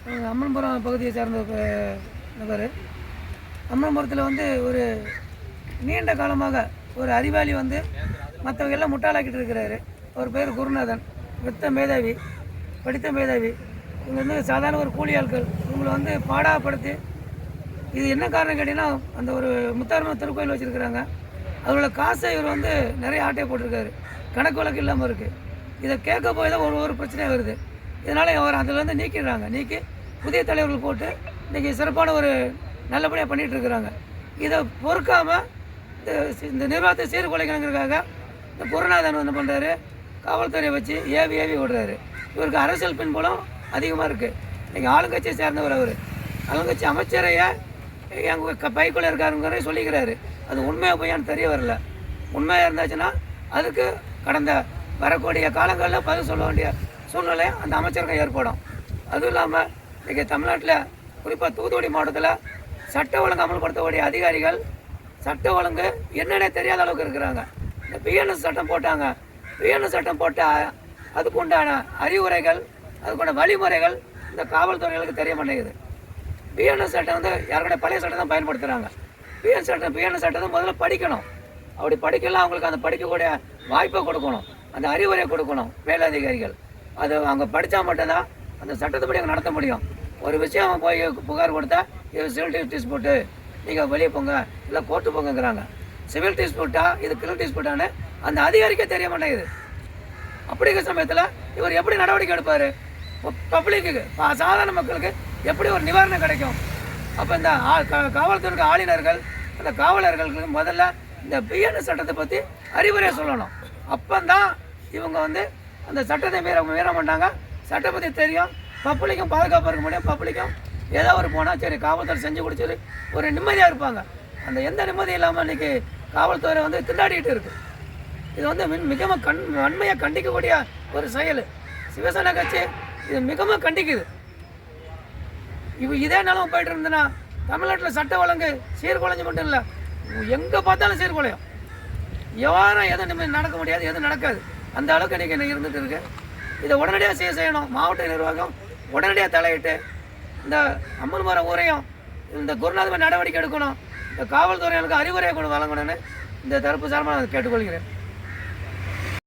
அம்மன்புரம் பகுதியை சார்ந்த நபர். அம்மன்புரத்தில் வந்து ஒரு நீண்ட காலமாக ஒரு அறிவாளி வந்து மற்றவங்க எல்லாம் முட்டாளாக்கிட்டு இருக்கிறாரு. அவர் பேர் குருநாதன். வித்த மேதாவி, படித்த மேதாவி. இவங்க வந்து சாதாரண ஒரு கூலி ஆட்கள். இவங்களை வந்து பாடாப்படுத்தி, இது என்ன காரணம் கேட்டிங்கன்னா, அந்த ஒரு முத்தாரம்மன் திருக்கோயில் வச்சுருக்கிறாங்க. அதோட காசை இவர் வந்து நிறைய ஆட்டையை போட்டிருக்காரு. கணக்கு வழக்கு இல்லாமல் இருக்குது. இதை கேட்க போய் தான் ஒரு பிரச்சனையாக வருது. இதனால் அவர் அதிலேருந்து நீக்கிடுறாங்க. நீக்கி புதிய தலைவர்கள் போட்டு இன்றைக்கி சிறப்பான ஒரு நல்லபடியாக பண்ணிகிட்டு இருக்கிறாங்க. இதை பொறுக்காமல் இந்த நிர்வாகத்தை சீர்குலைக்கணுங்கிறதுக்காக இந்த குருநாதன் என்ன பண்ணுறாரு, காவல்துறையை வச்சு ஏவி விடுறாரு. இவருக்கு அரசியல் பின்புலம் அதிகமாக இருக்குது. இன்றைக்கி ஆளுங்கட்சியை சேர்ந்தவர். அவர் ஆளுங்கட்சி அமைச்சரையே எங்கள் பைக்குள்ளே இருக்காருங்கிற சொல்லிக்கிறாரு. அது உண்மையாக போயான்னு தெரிய வரல. உண்மையாக இருந்தாச்சுன்னா அதுக்கு கடந்த வரக்கூடிய காலங்களில் பதில் சொல்ல வேண்டிய சூழ்நிலை அந்த அமைச்சருக்கு ஏற்படும். அதுவும் இல்லாமல் இன்றைக்கி தமிழ்நாட்டில் குறிப்பாக தூத்துக்குடி மாவட்டத்தில் சட்ட ஒழுங்கு அமல்படுத்தக்கூடிய அதிகாரிகள் சட்ட ஒழுங்கு என்னென்ன தெரியாத அளவுக்கு இருக்கிறாங்க. இந்த பிஎன்எஸ் சட்டம் போட்டாங்க. பிஎன்எஸ் சட்டம் போட்டால் அதுக்கு உண்டான அறிவுரைகள், அதுக்குண்டான வழிமுறைகள் இந்த காவல்துறைகளுக்கு தெரிய மாட்டேங்குது. பிஎன்எஸ் சட்டம் வந்து யாருடைய பழைய சட்டம் தான் பயன்படுத்துகிறாங்க. பிஎன்எஸ் சட்டத்தை முதல்ல படிக்கணும். அப்படி படிக்கலாம், அவங்களுக்கு அந்த படிக்கக்கூடிய வாய்ப்பை கொடுக்கணும், அந்த அறிவுரை கொடுக்கணும் மேலதிகாரிகள். அது அவங்க படித்தா மட்டும்தான் அந்த சட்டத்தைப்படி அங்கே நடத்த முடியும். ஒரு விஷயம் போய் புகார் கொடுத்தா இது சிவில் டிஸ்பியூட்டு, நீங்கள் வெளியே போங்க, இல்லை கோர்ட்டு போங்கிறாங்க. சிவில் டிஸ்பியூட்டா இது கிரிமினல் டிஸ்பியூட்டானு அந்த அதிகாரிக்கே தெரிய மாட்டேங்குது. அப்படிங்கிற சமயத்தில் இவர் எப்படி நடவடிக்கை எடுப்பார்? பப்ளிக்கு, சாதாரண மக்களுக்கு எப்படி ஒரு நிவாரணம் கிடைக்கும்? அப்போ இந்த காவல்துறைக்கு ஆளுநர்கள், அந்த காவலர்களுக்கு முதல்ல இந்த பிஎன்எஸ் சட்டத்தை பற்றி அறிவுரையை சொல்லணும். அப்போந்தான் இவங்க வந்து அந்த சட்டத்தை மீற மாட்டாங்க. சட்டத்தை பற்றி தெரியும், பப்ளிக்கும் பாதுகாப்பாக இருக்க முடியும். பப்ளிக்கும் ஏதோ ஒரு போனால் சரி காவல்துறை செஞ்சு கொடுத்து ஒரு நிம்மதியாக இருப்பாங்க. அந்த எந்த நிம்மதியும் இல்லாமல் இன்றைக்கி காவல்துறை வந்து திண்டாடிட்டு இருக்குது. இது வந்து மிகவும் வன்மையாக கண்டிக்கக்கூடிய ஒரு செயல். சிவசேனா கட்சி இது மிகவும் கண்டிக்குது. இதே நிலவு போயிட்டு இருந்ததுன்னா தமிழ்நாட்டில் சட்ட ஒழுங்கு சீர்குலைஞ்சு மட்டும் இல்லை, எங்கே பார்த்தாலும் சீர்குலையும். யாரும் எதுவும் நடக்க முடியாது, எதுவும் நடக்காது. அந்த அளவுக்கு இன்றைக்கி இருந்துட்டு இருக்கு. இதை உடனடியாக செய்யணும். மாவட்ட நிர்வாகம் உடனடியாக தலையிட்டு இந்த அம்மன்புரம் ஊரையும் இந்த குருநாதன் நடவடிக்கை எடுக்கணும். இந்த காவல்துறையினருக்கு அறிவுரை வழங்கணும்னு இந்த தரப்பு சார்பாக நான் கேட்டுக்கொள்கிறேன்.